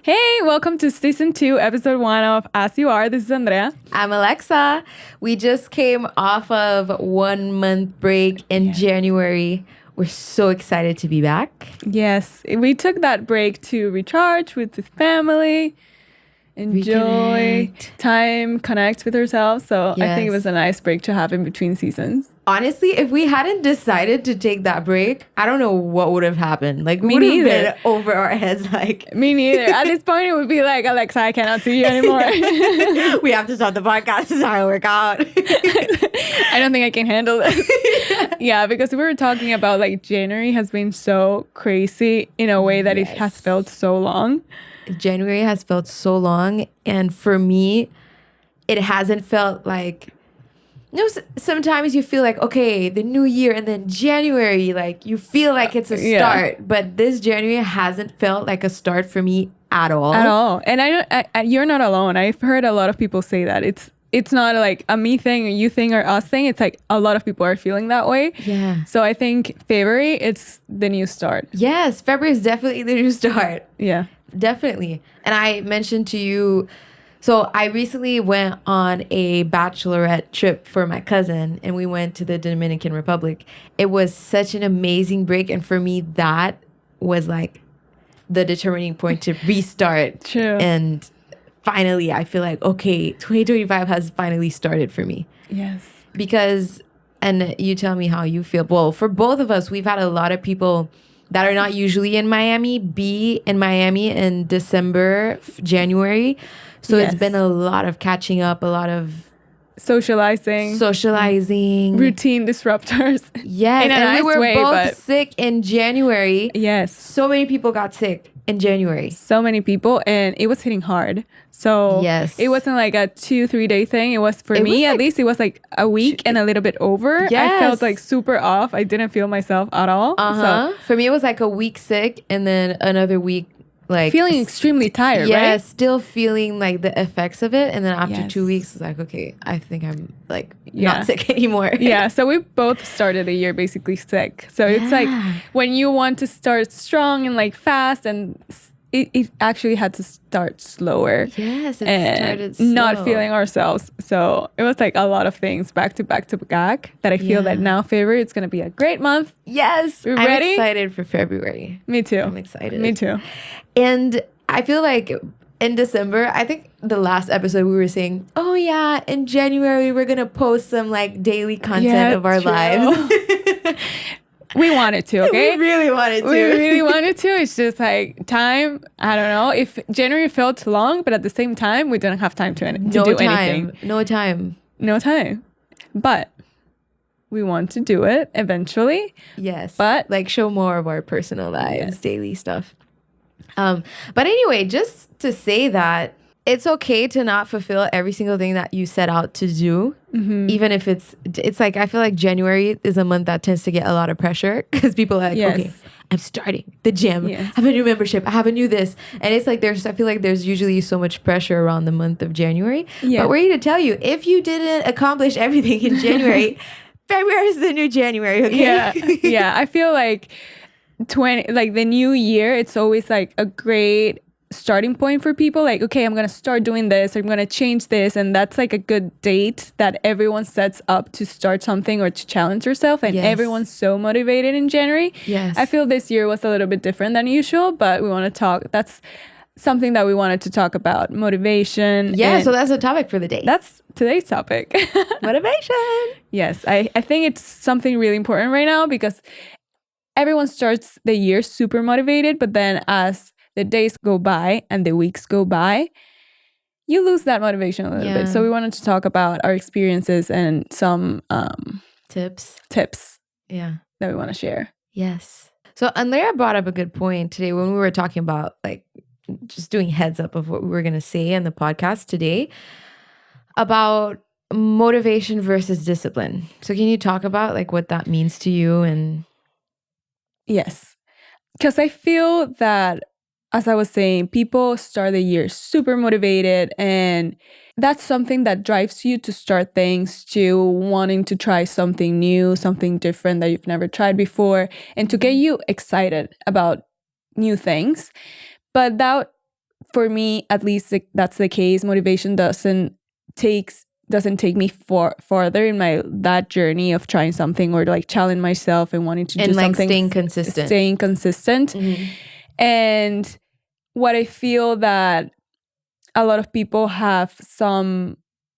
Hey, welcome to season 2, episode 1 of As You Are. This is Andrea. I'm Alexa. We just came off of 1 month break in January. We're so excited to be back. Yes, we took that break to recharge with the family, enjoy time, connect with ourselves. So I think it was a nice break to have in between seasons. Honestly, if we hadn't decided to take that break, I don't know what would have happened. Like, we would have been over our heads. Like, me neither. At this point, it would be like, Alexa, I cannot see you anymore. We have to start the podcast. This is how it work out. I don't think I can handle this. Yeah, because we were talking about like January has been so crazy in a way that it has felt so long. January has felt so long, and for me, it hasn't felt like, sometimes you feel like, okay, the new year, and then January, like you feel like it's a start, but this January hasn't felt like a start for me at all. At all. And I you're not alone. I've heard a lot of people say that it's not like a me thing, a you thing, or us thing. It's like a lot of people are feeling that way. Yeah. So I think February, it's the new start. Yes, February is definitely the new start. Yeah. Definitely. And I mentioned to you, so I recently went on a bachelorette trip for my cousin, and we went to the Dominican Republic. It was such an amazing break. And for me, that was like the determining point to restart. True. And finally, I feel like, okay, 2025 has finally started for me. Yes. Because, and you tell me how you feel. Well, for both of us, we've had a lot of people that are not usually in Miami be in Miami in December, January. So it's been a lot of catching up, a lot of socializing, routine disruptors. Yes, and we were both sick in January. Yes. So many people got sick in January. So many people, and it was hitting hard. So it wasn't like a 2-3 day thing. It was for me, at least, it was like a week and a little bit over. I felt like super off. I didn't feel myself at all. So for me, it was like a week sick and then another week like feeling extremely tired, right? Yeah, still feeling like the effects of it. And then after 2 weeks, it's like, okay, I think I'm like not sick anymore. Yeah, so we both started the year basically sick. So it's like when you want to start strong and like fast, and it actually had to start slower. Yes, it started slow. Not feeling ourselves. So it was like a lot of things back to back that I feel that now February, it's going to be a great month. Yes. We're ready? I'm excited for February. Me too. I'm excited. Me too. And I feel like in December, I think the last episode we were saying, oh yeah, in January, we're going to post some like daily content of our lives. We wanted to, okay? We really wanted to. We really wanted to. It's just like time. I don't know if January felt long, but at the same time, we didn't have time to do anything. No time. But we want to do it eventually. Yes. But like show more of our personal lives, daily stuff. But anyway, just to say that it's okay to not fulfill every single thing that you set out to do, even if it's like, I feel like January is a month that tends to get a lot of pressure because people are like, okay, I'm starting the gym. I have a new membership. I have a new this. And it's like, I feel like there's usually so much pressure around the month of January. But we're here to tell you, if you didn't accomplish everything in January, February is the new January, okay? Yeah. I feel like the new year, it's always like a great starting point for people. Like, okay, I'm gonna start doing this, or I'm gonna change this, and that's like a good date that everyone sets up to start something or to challenge yourself, and everyone's so motivated in January. I feel this year was a little bit different than usual, but we want to talk. That's something that we wanted to talk about, motivation. So that's a topic for the day. That's today's topic. Motivation. Yes, I think it's something really important right now because everyone starts the year super motivated, but then as the days go by and the weeks go by, you lose that motivation a little bit. So we wanted to talk about our experiences and some tips that we want to share. Yes. So Andrea brought up a good point today when we were talking about like just doing heads up of what we were going to say in the podcast today about motivation versus discipline. So can you talk about like what that means to you? And yes, because I feel that, as I was saying, people start the year super motivated, and that's something that drives you to start things, to wanting to try something new, something different that you've never tried before, and to get you excited about new things. But that for me, at least that's the case. Motivation doesn't take me farther in that journey of trying something or like challenge myself and wanting to do like something. Staying consistent. And what I feel that a lot of people have some,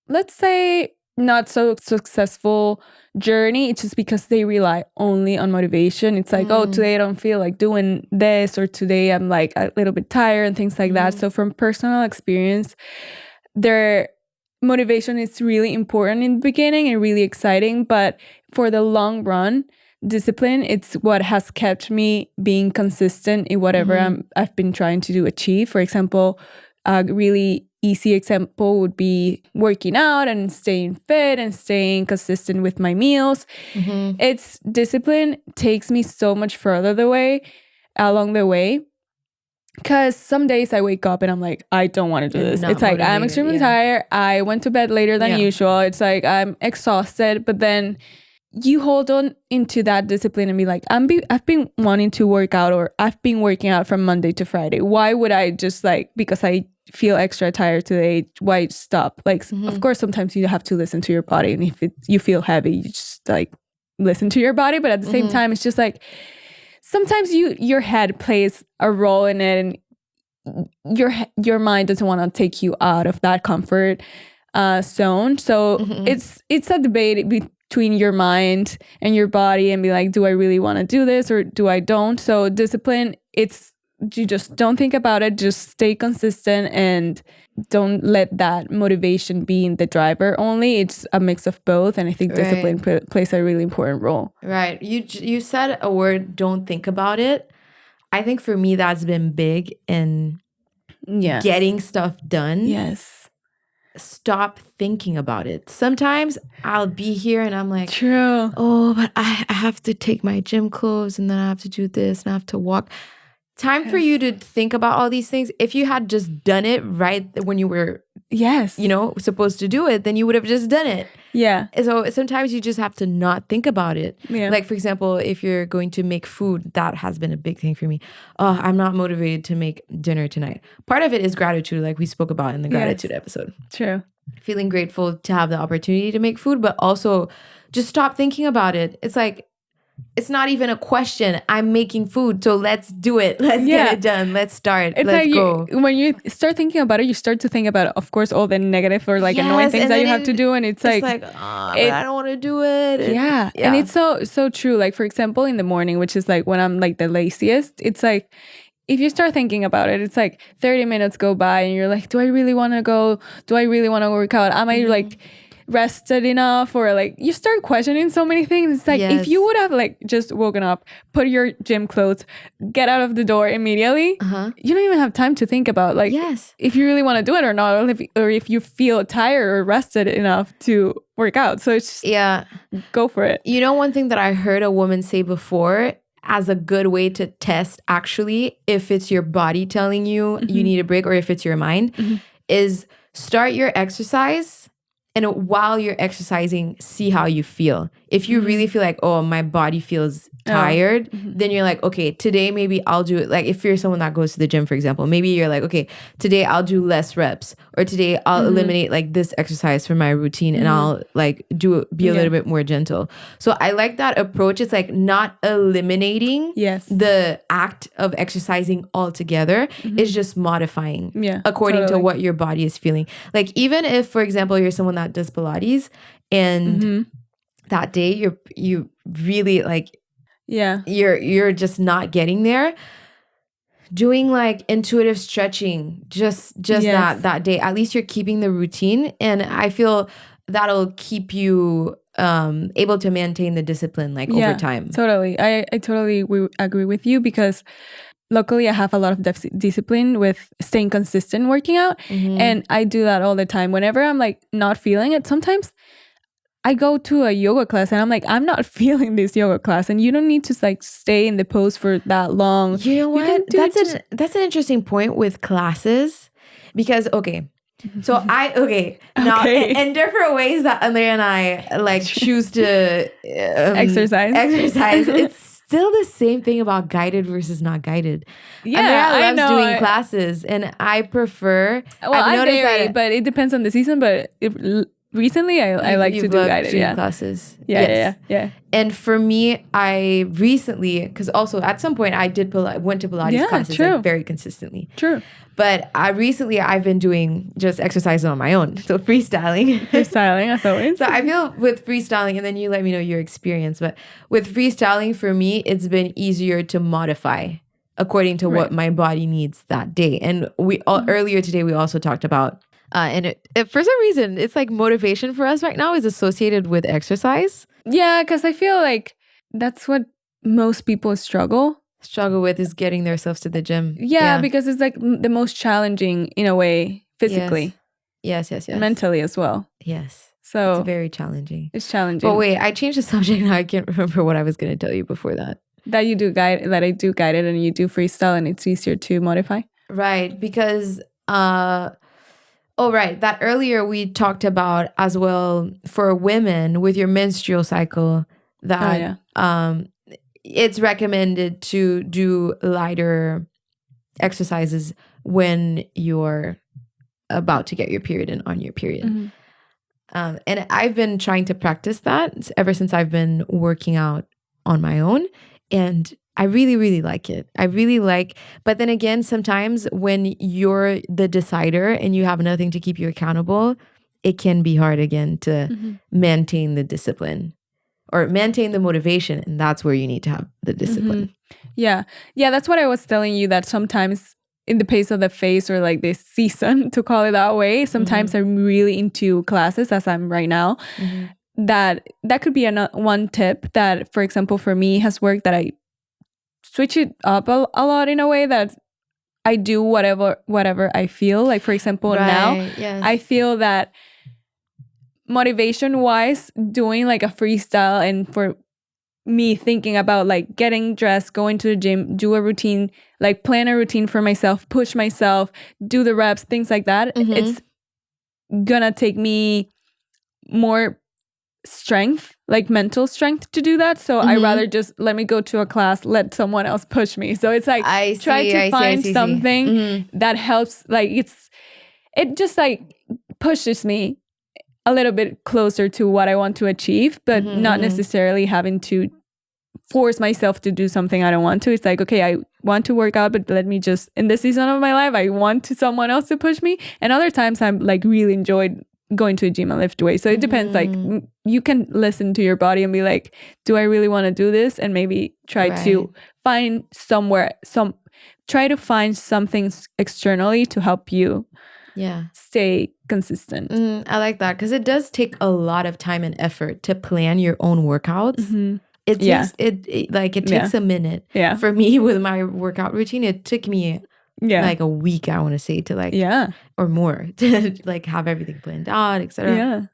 let's say, not so successful journey, it's just because they rely only on motivation. It's like, oh, today I don't feel like doing this, or today I'm like a little bit tired and things like that. So from personal experience, their motivation is really important in the beginning and really exciting, but for the long run, discipline, it's what has kept me being consistent in whatever I've been trying to achieve. For example, a really easy example would be working out and staying fit and staying consistent with my meals. It's discipline takes me so much further along the way. Because some days I wake up and I'm like, I don't want to do this. It's like, I'm extremely tired. I went to bed later than usual. It's like, I'm exhausted. But then you hold on into that discipline and be like, I've been wanting to work out, or I've been working out from Monday to Friday. Why would I just like, because I feel extra tired today, why stop? Like, of course, sometimes you have to listen to your body. And if you feel heavy, you just like listen to your body. But at the same time, it's just like, sometimes your head plays a role in it, and your mind doesn't want to take you out of that comfort zone. So it's a debate between your mind and your body, and be like, do I really want to do this or do I don't? So discipline, you just don't think about it. Just stay consistent and don't let that motivation be in the driver only. It's a mix of both. And I think discipline plays a really important role. Right. You said a word, don't think about it. I think for me, that's been big in getting stuff done. Yes. Stop thinking about it. Sometimes I'll be here and I'm like, true. Oh, but I have to take my gym clothes, and then I have to do this, and I have to walk. Time for you to think about all these things. If you had just done it right when you were, supposed to do it, then you would have just done it. Yeah. So sometimes you just have to not think about it. Yeah. Like, for example, if you're going to make food, that has been a big thing for me. Oh, I'm not motivated to make dinner tonight. Part of it is gratitude, like we spoke about in the gratitude episode. True. Feeling grateful to have the opportunity to make food, but also just stop thinking about it. It's like, it's not even a question. I'm making food, so let's do it. Let's get it done. Let's start. Let's go. When you start thinking about it, you start to think about, of course, all the negative or like annoying things that you have to do, and it's like but I don't want to do it. And it's so true. Like, for example, in the morning, which is like when I'm like the laziest, it's like, if you start thinking about it, it's like 30 minutes go by and you're like, do I really want to go? Do I really want to work out? Am I like rested enough? Or like, you start questioning so many things. It's like, if you would have like just woken up, put your gym clothes, get out of the door immediately, you don't even have time to think about like if you really want to do it or not, or if you feel tired or rested enough to work out. So it's just, go for it. You know, one thing that I heard a woman say before as a good way to test actually if it's your body telling you you need a break or if it's your mind is start your exercise. And while you're exercising, see how you feel. If you really feel like, oh, my body feels tired, then you're like, okay, today maybe I'll do it. Like if you're someone that goes to the gym, for example, maybe you're like, okay, today I'll do less reps, or today I'll eliminate like this exercise from my routine and I'll like be a little bit more gentle. So I like that approach. It's like not eliminating the act of exercising altogether. It's just modifying according to what your body is feeling. Like even if, for example, you're someone that does Pilates and that day you really like you're just not getting there, doing like intuitive stretching just that day, at least you're keeping the routine, and I feel that'll keep you able to maintain the discipline like over time. Totally. I totally agree with you, because luckily I have a lot of discipline with staying consistent working out, and I do that all the time. Whenever I'm like not feeling it, sometimes I go to a yoga class and I'm like, I'm not feeling this yoga class, and you don't need to like stay in the pose for that long. You know what? That's an interesting point with classes, because so now in different ways that Andrea and I like choose to exercise. It's still the same thing about guided versus not guided. Yeah, Andrea I loves know. doing classes, and I prefer. Well, I've I noticed vary, that but it depends on the season. But recently, I like to you've do loved guided. doing Yeah. classes. Yeah, Yes. yeah. And for me, I recently, because also at some point I went to Pilates Yeah, classes true. like very consistently. True. But I've been doing just exercises on my own, so freestyling. Freestyling, as always. So I feel with freestyling, and then you let me know your experience. But with freestyling, for me, it's been easier to modify according to what my body needs that day. And we earlier today we also talked about, and it, for some reason, it's like motivation for us right now is associated with exercise. Yeah, because I feel like that's what most people struggle with is getting themselves to the gym. Yeah, because it's like the most challenging in a way, physically. Yes. Mentally as well. Yes. So it's very challenging. It's challenging. But wait, I changed the subject now. I can't remember what I was going to tell you before that. That I do guided and you do freestyle and it's easier to modify. Right, because that earlier we talked about as well for women with your menstrual cycle that it's recommended to do lighter exercises when you're about to get your period and on your period. Mm-hmm. And I've been trying to practice that ever since I've been working out on my own. And I really, really like it. But then again, sometimes when you're the decider and you have nothing to keep you accountable, it can be hard again to maintain the discipline or maintain the motivation. And that's where you need to have the discipline. Mm-hmm. Yeah. Yeah, that's what I was telling you, that sometimes in the pace of the phase or like this season, to call it that way, sometimes I'm really into classes as I'm right now. That could be one tip that, for example, for me has worked, that I switch it up a lot in a way that I do whatever I feel. Like, for example, now I feel that motivation wise, doing like a freestyle, and for me thinking about like getting dressed, going to the gym, do a routine, like plan a routine for myself, push myself, do the reps, things like that. It's gonna take me more strength, like mental strength, to do that. So I rather just let me go to a class, let someone else push me. So it's like try to find something that helps, like it just like pushes me a little bit closer to what I want to achieve, but not necessarily having to force myself to do something I don't want to. It's like, okay, I want to work out, but let me just, in this season of my life, I want someone else to push me. And other times I'm like really enjoyed going to a gym and lift weights. So it depends. Like you can listen to your body and be like, do I really want to do this? And maybe try to find try to find something externally to help you stay consistent. I like that, because it does take a lot of time and effort to plan your own workouts. It takes a minute. Yeah. For me, with my workout routine, it took me like a week, I want to say, to like or more to like have everything planned out, etc.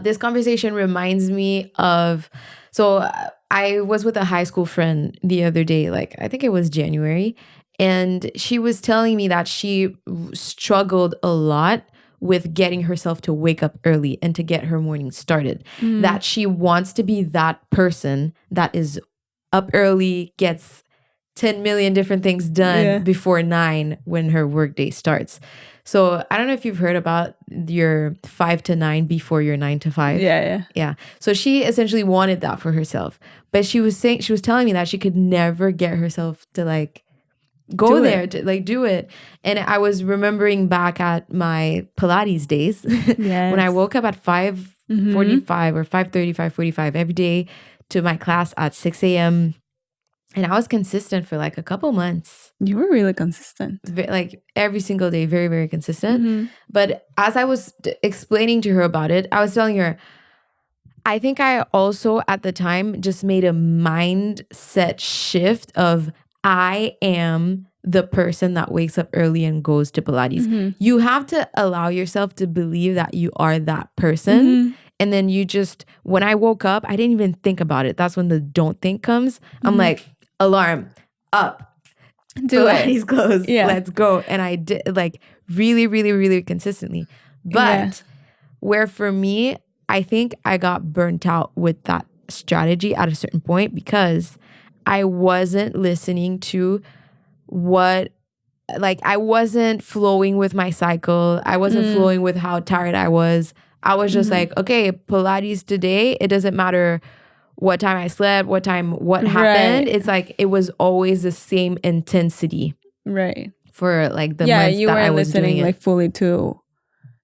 This conversation reminds me of, so I was with a high school friend the other day, like I think it was January, and she was telling me that she struggled a lot with getting herself to wake up early and to get her morning started. That she wants to be that person that is up early, gets 10 million different things done before 9 when her workday starts. So I don't know if you've heard about your 5 to 9 before your 9 to 5. Yeah. So she essentially wanted that for herself. But she was telling me that she could never get herself to like go there to like do it. And I was remembering back at my Pilates days when I woke up at 5:45 or 5:30, 5:45 every day to my class at 6 a.m. And I was consistent for like a couple months. You were really consistent. Like every single day, very, very consistent. But as I was explaining to her about it, I was telling her, I think I also at the time just made a mindset shift of, I am the person that wakes up early and goes to Pilates. You have to allow yourself to believe that you are that person. And then when I woke up, I didn't even think about it. That's when the don't think comes. I'm like, alarm, up, Pilates closed, let's go. And I did like really, really, really consistently. But where for me, I think I got burnt out with that strategy at a certain point because I wasn't listening to what, like, I wasn't flowing with my cycle. I wasn't flowing with how tired I was. I was just like, okay, Pilates today, it doesn't matter what time I slept, what happened. It's like, it was always the same intensity. Right. For like the months that I was doing it. Like fully to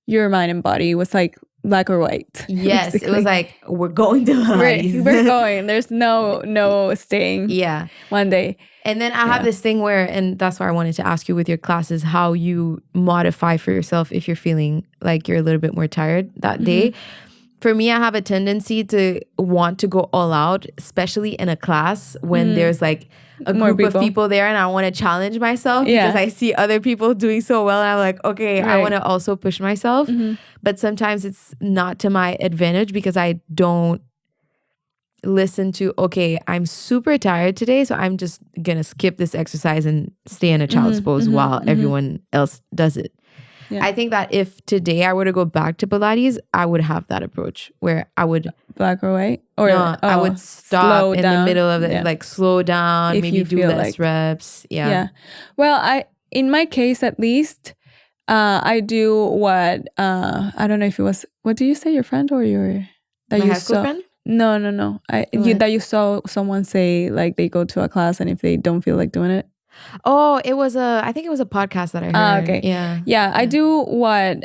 your mind and body. It was like black or white. Yes, basically. It was like, we're going to Pilates. We're going. There's no staying. Yeah. One day. And then I have this thing where, and that's why I wanted to ask you with your classes, how you modify for yourself if you're feeling like you're a little bit more tired that day. For me, I have a tendency to want to go all out, especially in a class when there's like a group of people there and I want to challenge myself because I see other people doing so well. And I'm like, okay, I want to also push myself. But sometimes it's not to my advantage because I don't listen to, okay, I'm super tired today, so I'm just going to skip this exercise and stay in a child's pose while everyone else does it. Yeah. I think that if today I were to go back to Pilates, I would have that approach where I would black or white, or no, I would stop in the middle of it, like slow down, if maybe do less reps. Yeah. Well, in my case at least, I do what I don't know if it was, what do you say, your friend or your that my you high school friend? No. That you saw someone say like they go to a class and if they don't feel like doing it. Oh, I think it was a podcast that I heard. Okay. Yeah. I do what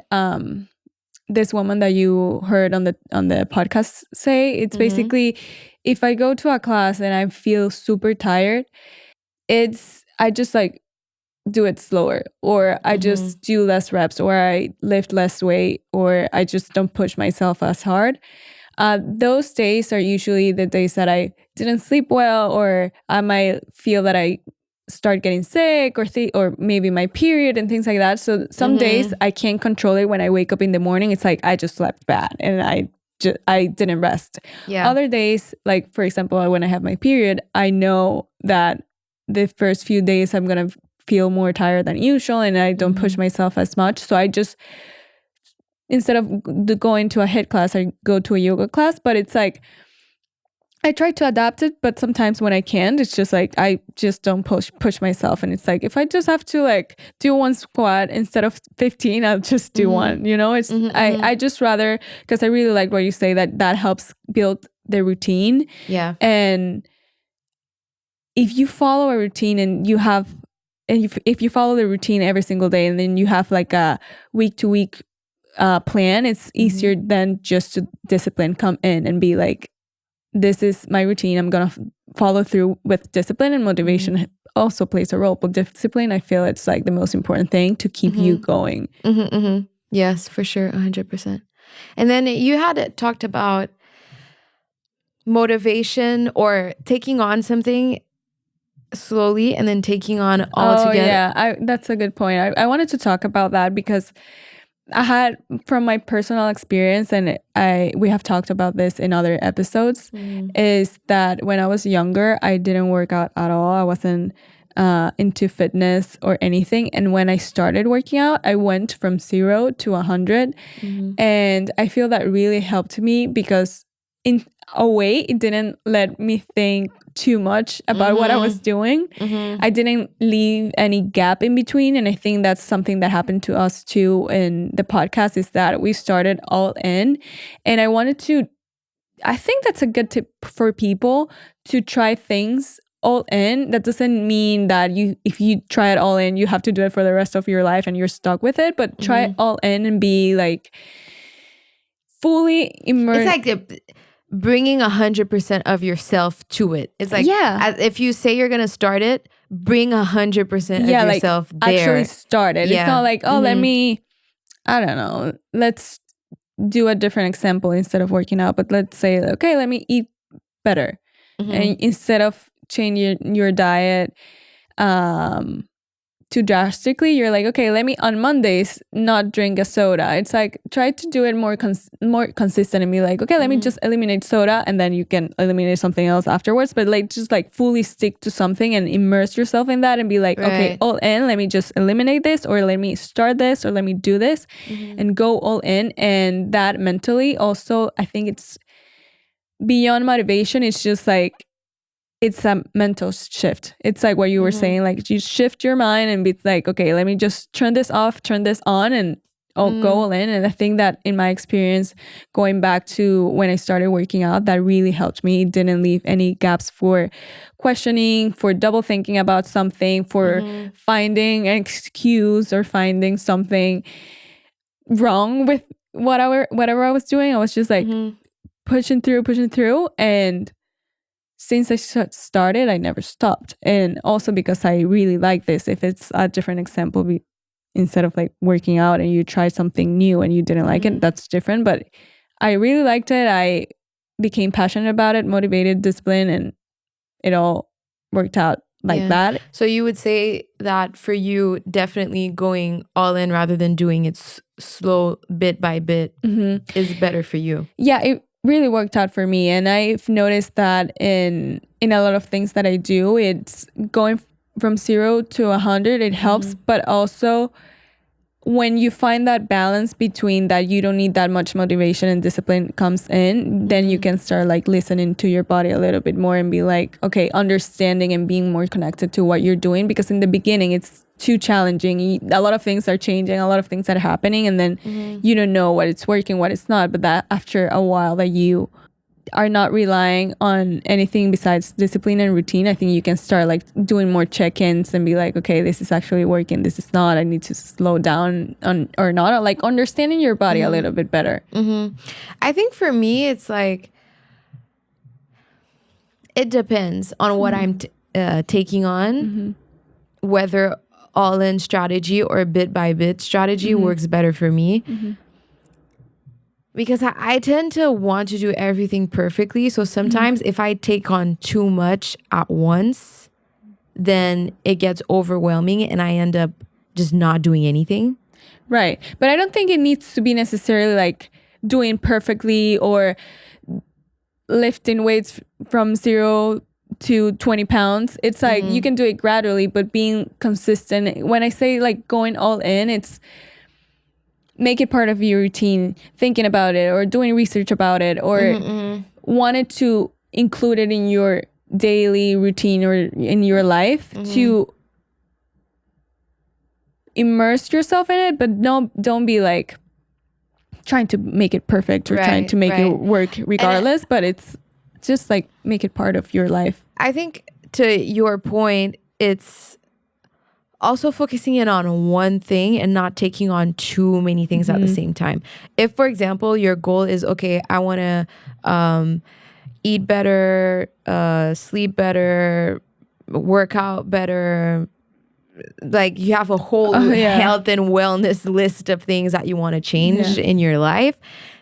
this woman that you heard on the podcast say. It's basically, if I go to a class and I feel super tired, I just like do it slower, or I just do less reps, or I lift less weight, or I just don't push myself as hard. Those days are usually the days that I didn't sleep well, or I might feel that I start getting sick, or maybe my period and things like that. So some days I can't control it. When I wake up in the morning, it's like I just slept bad and I didn't rest. Yeah. Other days, like for example, when I have my period, I know that the first few days I'm gonna feel more tired than usual, and I don't push myself as much. So I just, instead of going to a HIIT class, I go to a yoga class. But it's like, I try to adapt it, but sometimes when I can't, it's just like I just don't push myself. And it's like, if I just have to like do one squat instead of 15, I'll just do one, you know. It's I just rather, because I really like what you say, that helps build the routine. Yeah. And if you follow a routine and if you follow the routine every single day, and then you have like a week to week plan, it's easier than just to discipline come in and be like, this is my routine, I'm gonna follow through with discipline. And motivation also plays a role, but discipline, I feel it's like the most important thing to keep you going. Yes, for sure, 100%. And then you had talked about motivation or taking on something slowly and then taking on all together. Yeah, that's a good point. I wanted to talk about that because I had, from my personal experience, and we have talked about this in other episodes, is that when I was younger, I didn't work out at all. I wasn't into fitness or anything. And when I started working out, I went from 0 to 100. And I feel that really helped me because in a way, it didn't let me think too much about what I was doing. I didn't leave any gap in between. And I think that's something that happened to us too in the podcast, is that we started all in. And I think that's a good tip for people to try things all in. That doesn't mean that if you try it all in, you have to do it for the rest of your life and you're stuck with it, but try it all in and be like fully immersed. It's like bringing 100% of yourself to it. It's like, if you say you're gonna start it, bring 100% of yourself like there. Actually start it. It's not like, let me, I don't know, let's do a different example instead of working out, but let's say, okay, let me eat better. And instead of changing your diet too drastically, you're like, okay, let me on Mondays not drink a soda. It's like, try to do it more consistent and be like, okay, let me just eliminate soda, and then you can eliminate something else afterwards. But like, just like fully stick to something and immerse yourself in that and be like, okay, all in, let me just eliminate this, or let me start this, or let me do this, and go all in. And that mentally also, I think it's beyond motivation, it's just like it's a mental shift. It's like what you were saying, like you shift your mind and be like, okay, let me just turn this off, turn this on, and go all in. And I think that in my experience, going back to when I started working out, that really helped me. It didn't leave any gaps for questioning, for double thinking about something, for finding an excuse or finding something wrong with whatever I was doing. I was just like pushing through. And since I started, I never stopped. And also because I really like this. If it's a different example, instead of like working out and you try something new and you didn't like it, that's different. But I really liked it. I became passionate about it, motivated, disciplined, and it all worked out like that. So you would say that for you, definitely going all in rather than doing it slow bit by bit is better for you. Yeah, it really worked out for me. And I've noticed that in a lot of things that I do, it's going from 0 to 100, it helps. But also when you find that balance between that you don't need that much motivation and discipline comes in, then you can start like listening to your body a little bit more and be like, okay, understanding and being more connected to what you're doing. Because in the beginning, it's too challenging. A lot of things are changing, a lot of things are happening, and then you don't know what it's working, what it's not. But that after a while that you are not relying on anything besides discipline and routine, I think you can start like doing more check-ins and be like, okay, this is actually working, this is not, I need to slow down on or not, or like understanding your body a little bit better. I think for me, it's like it depends on what I'm taking on, whether all-in strategy or bit by bit strategy works better for me. Because I tend to want to do everything perfectly. So sometimes if I take on too much at once, then it gets overwhelming and I end up just not doing anything. Right. But I don't think it needs to be necessarily like doing perfectly or lifting weights from 0 to 20 pounds. It's like you can do it gradually, but being consistent. When I say like going all in, it's make it part of your routine, thinking about it or doing research about it, or wanted to include it in your daily routine or in your life to immerse yourself in it. But don't be like trying to make it perfect or trying to make it work regardless. But it's just like make it part of your life. I think to your point, it's also focusing in on one thing and not taking on too many things at the same time. If, for example, your goal is, okay, I want to eat better, sleep better, work out better, like you have a whole health and wellness list of things that you want to change in your life,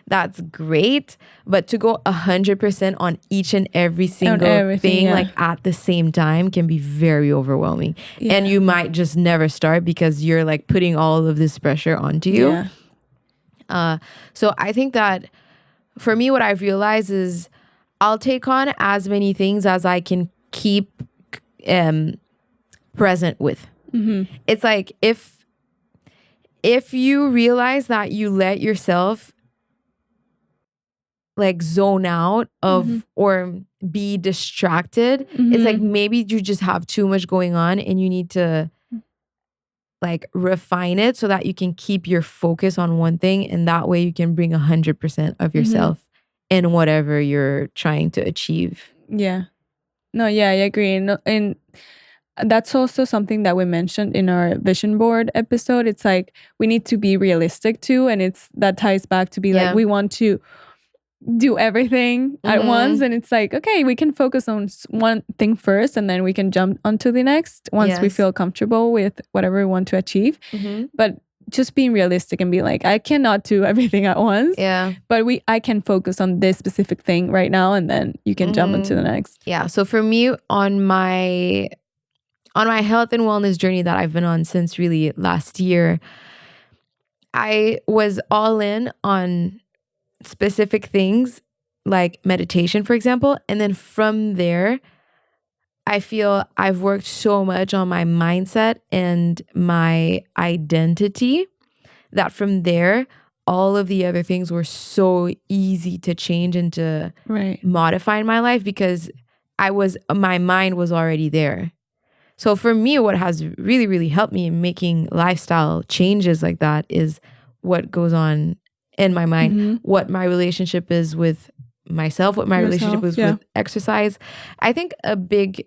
that's great. But to go 100% on each and every single thing like at the same time can be very overwhelming. And you might just never start because you're like putting all of this pressure onto you. So I think that for me, what I've realized is I'll take on as many things as I can keep present with. It's like if you realize that you let yourself like zone out of or be distracted, it's like maybe you just have too much going on and you need to like refine it so that you can keep your focus on one thing, and that way you can bring 100% of yourself in whatever you're trying to achieve. I agree. And that's also something that we mentioned in our vision board episode. It's like we need to be realistic too, and that ties back to be like we want to do everything at once, and it's like, okay, we can focus on one thing first and then we can jump onto the next once we feel comfortable with whatever we want to achieve. But just being realistic and be like, I cannot do everything at once, but I can focus on this specific thing right now, and then you can jump into the next. So for me, on my health and wellness journey that I've been on since really last year, I was all in on specific things like meditation, for example. And then from there, I feel I've worked so much on my mindset and my identity that from there, all of the other things were so easy to change and to modify in my life because my mind was already there. So for me, what has really, really helped me in making lifestyle changes like that is what goes on in my mind, what my relationship is with myself, what my relationship is with exercise. I think a big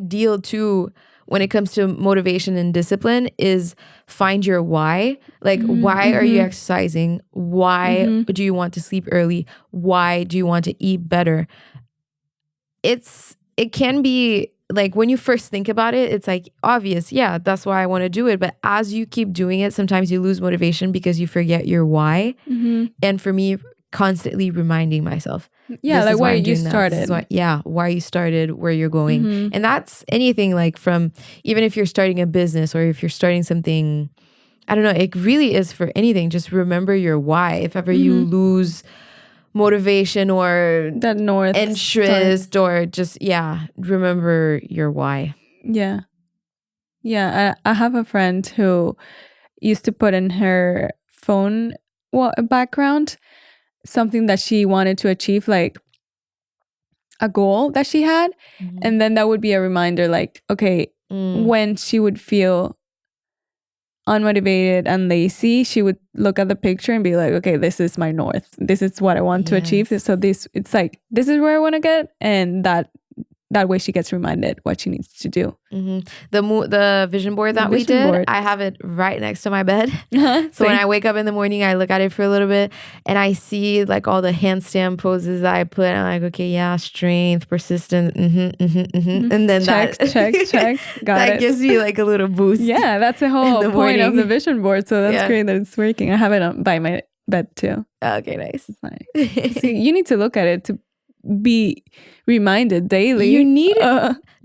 deal too when it comes to motivation and discipline is find your why. Like, why are you exercising? Why do you want to sleep early? Why do you want to eat better? It can be like when you first think about it, it's like obvious. Yeah, that's why I want to do it. But as you keep doing it, sometimes you lose motivation because you forget your why. And for me, constantly reminding myself. Yeah, like why you started. Why you started, where you're going. And that's anything like from, even if you're starting a business or if you're starting something, I don't know, it really is for anything. Just remember your why. If ever you lose motivation or that north interest or just, remember your why. Yeah. Yeah, I have a friend who used to put in her phone background something that she wanted to achieve, like a goal that she had. And then that would be a reminder, like, okay, when she would feel unmotivated and lazy, she would look at the picture and be like, okay, this is my north. This is what I want to achieve. So it's like, this is where I want to get. And that way she gets reminded what she needs to do. The vision board that we did, I have it right next to my bed. So when I wake up in the morning, I look at it for a little bit and I see like all the handstand poses that I put. And I'm like, okay, strength, persistence, and then check. That gives me like a little boost. Yeah, that's the whole point of the vision board. So that's great that it's working. I have it by my bed too. Okay, nice. So you need to look at it to be reminded daily. You need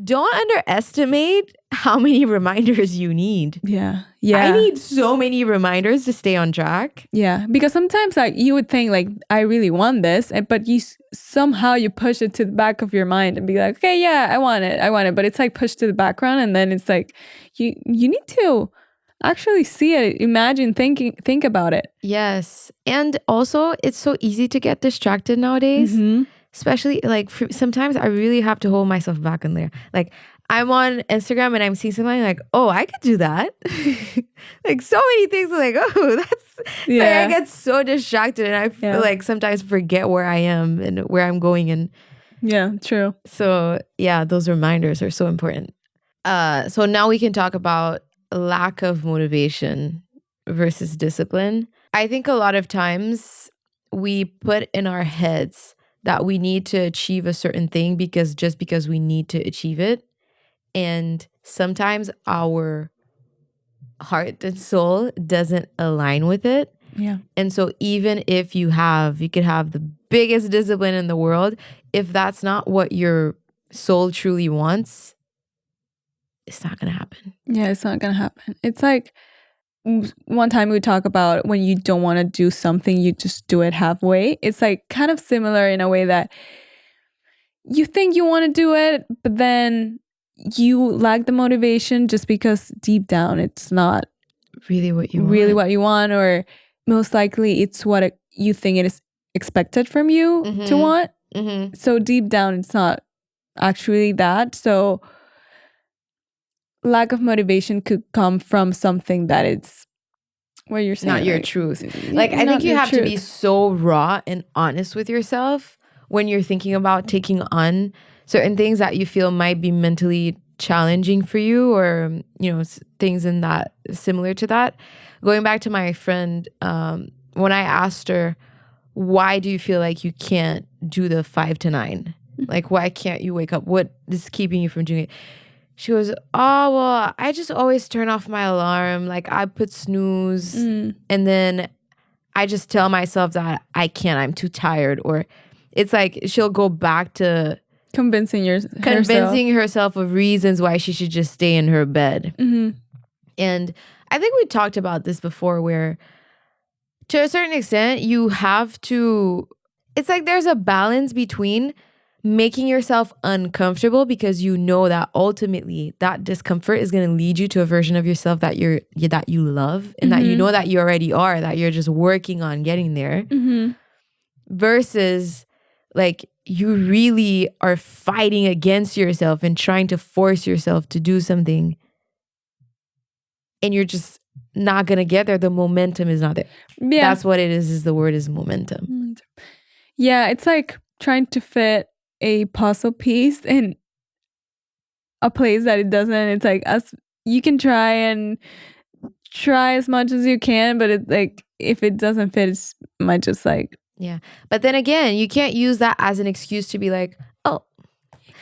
don't underestimate how many reminders you need. Yeah. I need so many reminders to stay on track. Yeah, because sometimes like you would think like I really want this, but you somehow you push it to the back of your mind and be like, okay, yeah, I want it, but it's like pushed to the background, and then it's like you need to actually see it, imagine, think about it. Yes, and also it's so easy to get distracted nowadays. Especially like sometimes I really have to hold myself back in there. Like I'm on Instagram and I'm seeing something like, oh, I could do that. Like so many things like, oh, that's like I get so distracted and I feel like sometimes forget where I am and where I'm going. And yeah, true. So those reminders are so important. So now we can talk about lack of motivation versus discipline. I think a lot of times we put in our heads that we need to achieve a certain thing because we need to achieve it. And sometimes our heart and soul doesn't align with it. Yeah. And so even if you could have the biggest discipline in the world, if that's not what your soul truly wants, it's not going to happen. Yeah, it's not going to happen. It's like one time we talk about when you don't want to do something, you just do it halfway. It's like kind of similar in a way that you think you want to do it, but then you lack the motivation just because deep down it's not really what you want, or most likely it's what you think it is expected from you to want. So deep down it's not actually that. So lack of motivation could come from something that it's what you're saying, not your truth. Like I think you have to be so raw and honest with yourself when you're thinking about taking on certain things that you feel might be mentally challenging for you, or things in that similar to that. Going back to my friend, when I asked her, why do you feel like you can't do the 5 to 9? Like why can't you wake up? What is keeping you from doing it? She goes, oh, well, I just always turn off my alarm. Like I put snooze and then I just tell myself that I can't, I'm too tired. Or it's like she'll go back to convincing herself of reasons why she should just stay in her bed. And I think we talked about this before where to a certain extent you have to, it's like there's a balance between making yourself uncomfortable because you know that ultimately that discomfort is going to lead you to a version of yourself that you love and that you know that you already are, that you're just working on getting there, versus like you really are fighting against yourself and trying to force yourself to do something and you're just not going to get there. The momentum is not there. Yeah. That's what it is the word is momentum. Yeah, it's like trying to fit a puzzle piece in a place that it doesn't. It's like you can try as much as you can, but it's like if it doesn't fit, it might just like. Yeah. But then again, you can't use that as an excuse to be like, oh.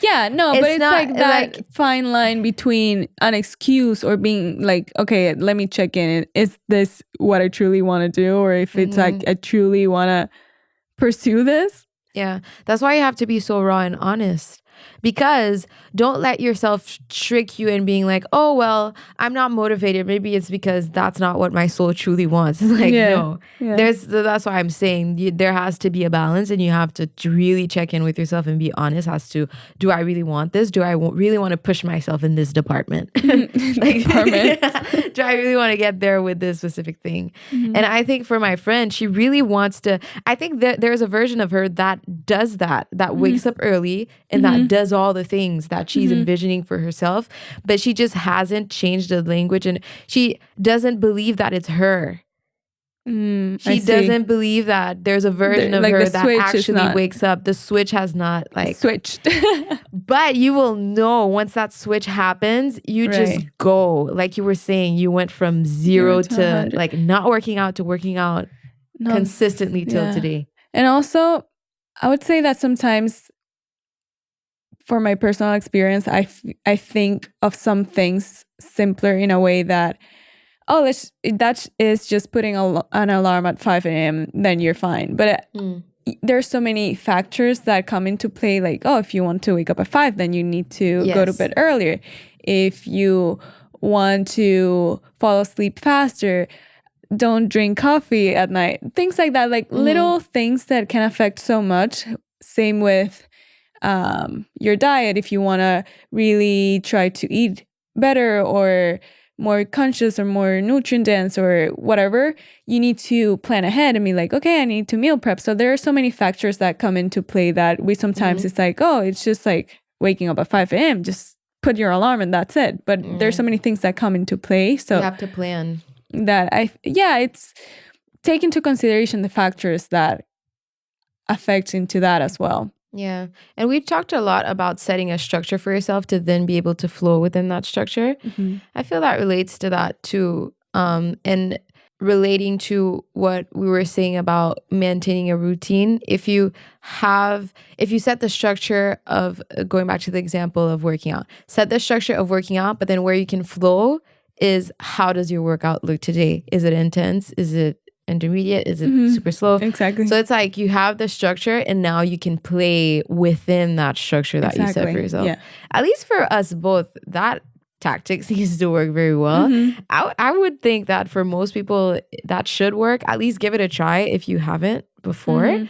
Yeah, no, but it's not, like that fine line between an excuse or being like, okay, let me check in. Is this what I truly want to do? Or if it's like I truly want to pursue this? Yeah. That's why you have to be so raw and honest. Because don't let yourself trick you in being like, oh, well, I'm not motivated. Maybe it's because that's not what my soul truly wants. Like, no. That's why I'm saying there has to be a balance and you have to really check in with yourself and be honest as to, do I really want this? Do I really want to push myself in this department? Do I really want to get there with this specific thing? And I think for my friend, she really wants to, I think there's a version of her that does that wakes up early and that does all the things that she's envisioning for herself, but she just hasn't changed the language and she doesn't believe that it's her. She doesn't believe that there's a version of her that actually wakes up. The switch has not like switched. But you will know once that switch happens, you just go. Like you were saying, you went from zero to like not working out to working out consistently till today. And also, I would say that sometimes for my personal experience, I think of some things simpler in a way that, that is just putting an alarm at 5 a.m., then you're fine. But there's so many factors that come into play, like, if you want to wake up at 5, then you need to go to bed earlier. If you want to fall asleep faster, don't drink coffee at night. Things like that, like little things that can affect so much. Same with your diet. If you want to really try to eat better or more conscious or more nutrient dense or whatever, you need to plan ahead and be like, okay, I need to meal prep. So there are so many factors that come into play that we sometimes it's like, it's just like waking up at 5 a.m. Just put your alarm and that's it. But there's so many things that come into play. So you have to plan. That it's take into consideration the factors that affect into that as well. Yeah. And we've talked a lot about setting a structure for yourself to then be able to flow within that structure. I feel that relates to that too. And relating to what we were saying about maintaining a routine. If you set the structure of, going back to the example of working out, set the structure of working out, but then where you can flow is, how does your workout look today? Is it intense? Is it intermediate? Is it super slow? Exactly. So it's like you have the structure and now you can play within that structure that you set for yourself. Yeah. At least for us both, that tactic seems to work very well. I would think that for most people that should work. At least give it a try if you haven't before.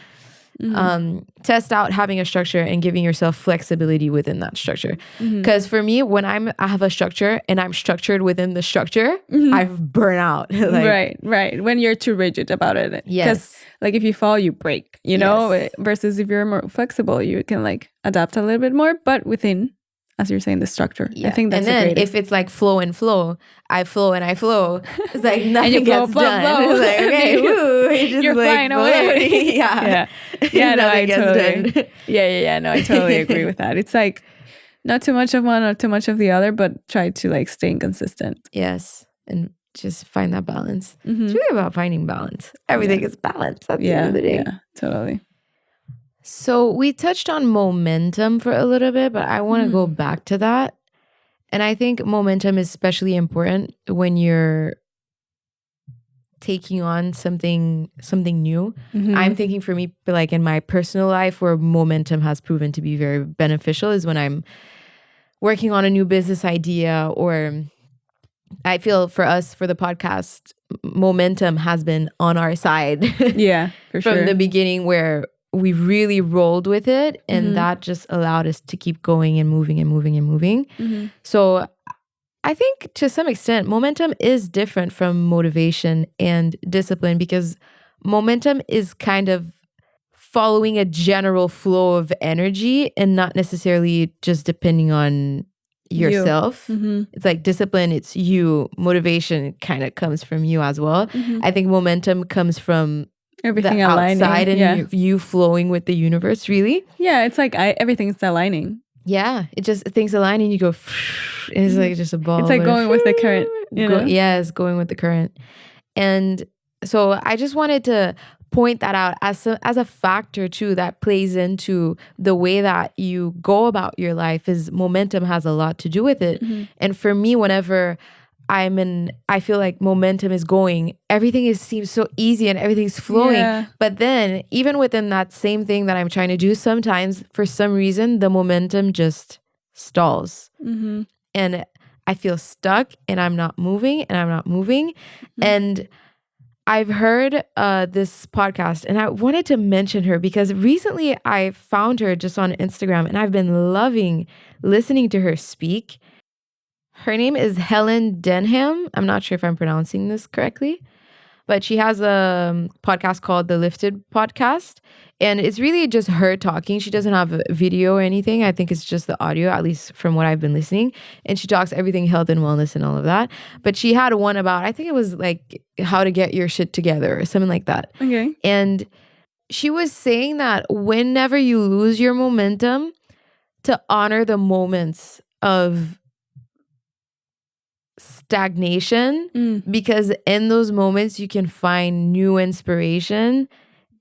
Test out having a structure and giving yourself flexibility within that structure. Because for me, when I have a structure and I'm structured within the structure, I've burnt out. Like, right. When you're too rigid about it. Because like if you fall, you break, you know, versus if you're more flexible, you can like adapt a little bit more, but within, as you're saying, the structure. I think that's and then if it's like flow and flow, I flow and I flow. It's like nothing gets done. It's like, okay, you're like flying away. Yeah, no, I totally. No, I totally agree with that. It's like not too much of one or too much of the other, but try to like stay consistent. Yes, and just find that balance. It's really about finding balance. Everything is balance at the end of the day. Yeah, totally. So we touched on momentum for a little bit, but I want to go back to that. And I think momentum is especially important when you're taking on something new. I'm thinking for me, like in my personal life, where momentum has proven to be very beneficial is when I'm working on a new business idea, or I feel for us, for the podcast, momentum has been on our side. Yeah, for sure. From the beginning, where we really rolled with it, and that just allowed us to keep going and moving and moving and moving. So I think to some extent, momentum is different from motivation and discipline, because momentum is kind of following a general flow of energy and not necessarily just depending on yourself. It's like discipline, it's you. Motivation kind of comes from you as well. I think momentum comes from Everything the aligning. outside and you flowing with the universe, really. Yeah, it's like everything's aligning. Yeah, it just things align and you go, and it's like just a ball. It's like going with the current, you know? Yes, going with the current. And so I just wanted to point that out as a factor too that plays into the way that you go about your life. Is momentum has a lot to do with it. And for me, whenever I feel like momentum is going, everything seems so easy and everything's flowing. Yeah. But then even within that same thing that I'm trying to do, sometimes for some reason, the momentum just stalls. And I feel stuck and I'm not moving and I'm not moving. And I've heard this podcast, and I wanted to mention her because recently I found her just on Instagram, and I've been loving listening to her speak. Her name is Helen Denham. I'm not sure if I'm pronouncing this correctly, but she has a podcast called The Lifted Podcast, and it's really just her talking. She doesn't have a video or anything. I think it's just the audio, at least from what I've been listening. And she talks everything health and wellness and all of that. But she had one about, I think it was like how to get your shit together or something like that. Okay. And she was saying that whenever you lose your momentum, to honor the moments of stagnation, because in those moments you can find new inspiration.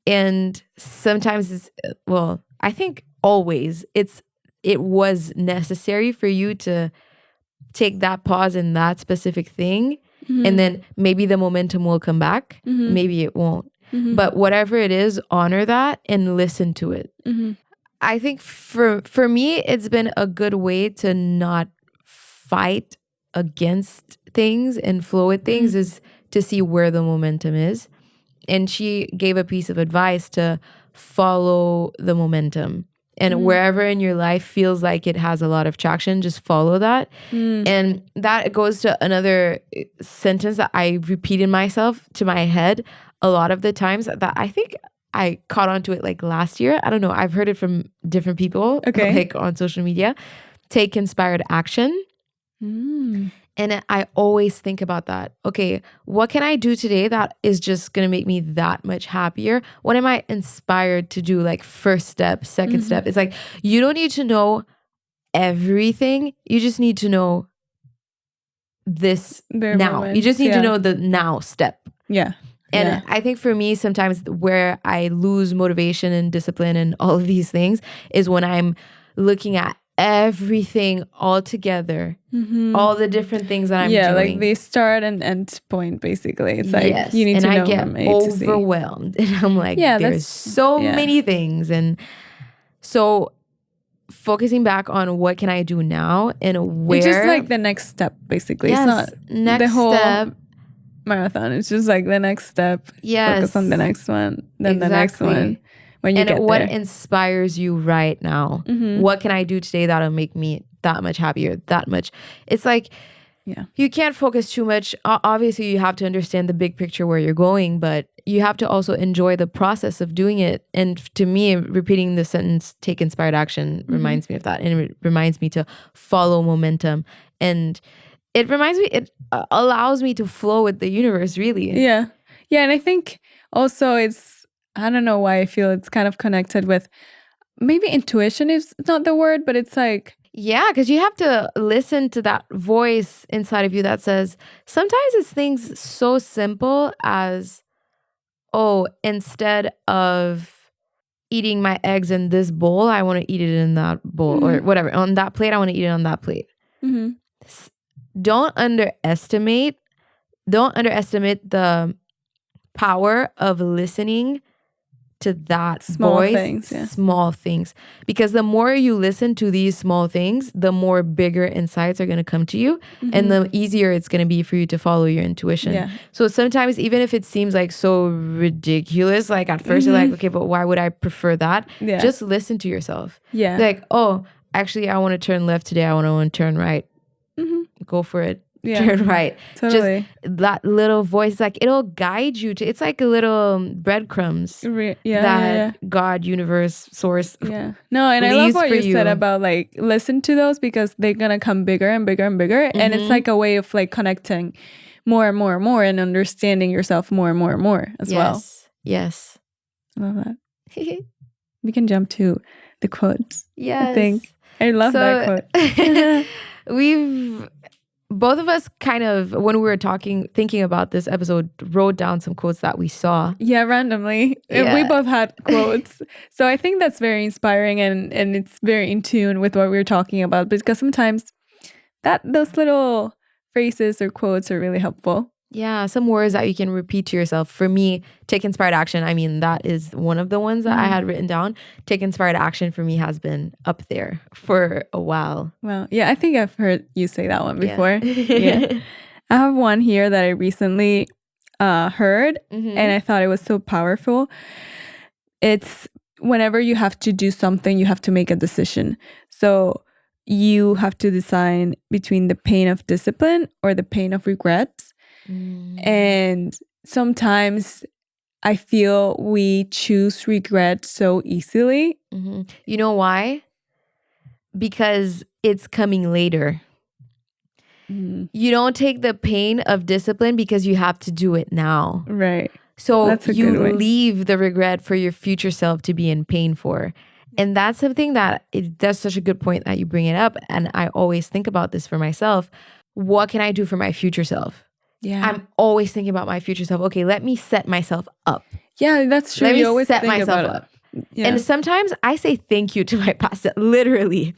And sometimes I think always it was necessary for you to take that pause in that specific thing, and then maybe the momentum will come back, maybe it won't. But whatever it is, honor that and listen to it. I think for me, it's been a good way to not fight against things and flow with things, is to see where the momentum is. And she gave a piece of advice to follow the momentum. And wherever in your life feels like it has a lot of traction, just follow that. And that goes to another sentence that I repeat in myself to my head a lot of the times, that I think I caught onto it like last year. I don't know. I've heard it from different people, like on social media. Take inspired action. And I always think about that. Okay, what can I do today that is just going to make me that much happier? What am I inspired to do? Like first step, second step. It's like, you don't need to know everything. You just need to know this now. Moments, you just need to know the now step. Yeah. And I think for me, sometimes where I lose motivation and discipline and all of these things is when I'm looking at everything all together, all the different things that I'm doing. Yeah, like the start and end point, basically. It's like you need to know. And I get from A to Z. overwhelmed. And I'm like, there's so many things. And so focusing back on what can I do now and where. It's just like the next step, basically. Yes, it's not next the whole step. Marathon. It's just like the next step. Yes. Focus on the next one, then the next one. When you get what there. inspires you right now? What can I do today that'll make me that much happier, that much? It's like, you can't focus too much. Obviously, you have to understand the big picture where you're going, but you have to also enjoy the process of doing it. And to me, repeating the sentence, take inspired action, reminds me of that. And it reminds me to follow momentum. And it allows me to flow with the universe, really. Yeah. Yeah. And I think also I don't know why I feel it's kind of connected with maybe intuition is not the word, but it's like. Yeah, because you have to listen to that voice inside of you that says, sometimes it's things so simple as, oh, instead of eating my eggs in this bowl, I want to eat it in that bowl or whatever. On that plate, I want to eat it on that plate. Don't underestimate the power of listening to that Small voice, things, yeah. small things. Because the more you listen to these small things, the more bigger insights are going to come to you, and the easier it's going to be for you to follow your intuition. Yeah. So sometimes, even if it seems like so ridiculous, like at 1st you're like, okay, but why would I prefer that? Yeah. Just listen to yourself. Yeah. Like, oh, actually, I want to turn left today. I want to turn right. Go for it. Yeah. Turn right. Totally. Just that little voice, like it'll guide you to. It's like a little breadcrumbs that God, universe, source. Yeah. No, and I love leaves what for you said you. about like listen to those because they're gonna come bigger and bigger and bigger, and it's like a way of like connecting more and more and more and understanding yourself more and more and more as well. Yes. I love that. We can jump to the quotes. Yes. I think I love that quote. Both of us kind of, when we were thinking about this episode, wrote down some quotes that we saw. Yeah, randomly. Yeah. We both had quotes. So I think that's very inspiring and it's very in tune with what we were talking about, because sometimes those little phrases or quotes are really helpful. Yeah, some words that you can repeat to yourself. For me, take inspired action. I mean, that is one of the ones that I had written down. Take inspired action for me has been up there for a while. Well, yeah, I think I've heard you say that one before. Yeah. Yeah. I have one here that I recently heard and I thought it was so powerful. It's whenever you have to do something, you have to make a decision. So you have to decide between the pain of discipline or the pain of regret. And sometimes I feel we choose regret so easily. You know why? Because it's coming later. You don't take the pain of discipline because you have to do it now. Right. So That's a you good way. leave the regret for your future self to be in pain for. And that's something that's such a good point that you bring it up. And I always think about this for myself. What can I do for my future self? Yeah. I'm always thinking about my future self. Okay, let me set myself up. Yeah, that's true. Let me You always set think myself about up. it. Yeah. And sometimes I say thank you to my past self, literally.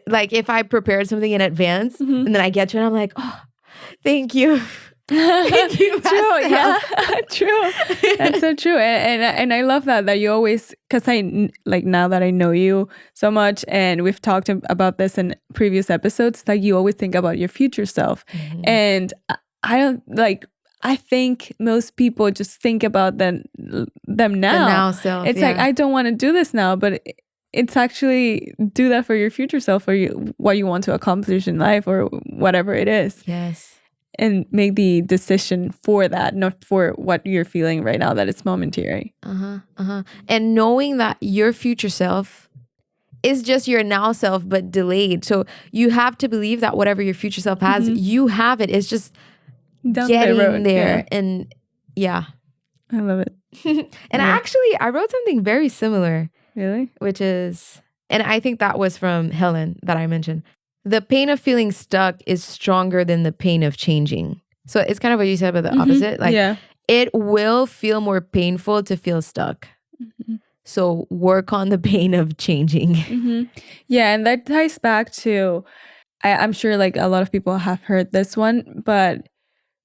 Like if I prepared something in advance and then I get to it, I'm like, oh, thank you. Thank you, past True, yeah, self. true. That's so true, and I love that you always, because like now that I know you so much, and we've talked about this in previous episodes, like you always think about your future self, and I don't like. I think most people just think about them now. The now self. It's like I don't want to do this now, but it's actually do that for your future self, or what you want to accomplish in life, or whatever it is. Yes. And make the decision for that, not for what you're feeling right now, that it's momentary. And knowing that your future self is just your now self, but delayed. So you have to believe that whatever your future self has, you have it. It's just Down getting the road, there. yeah. And yeah. I love it. And I wrote something very similar, Really? which is, and I think that was from Helen that I mentioned. The pain of feeling stuck is stronger than the pain of changing. So it's kind of what you said, but the opposite. Like Yeah. it will feel more painful to feel stuck. So work on the pain of changing. Yeah, and that ties back to, I'm sure like a lot of people have heard this one, but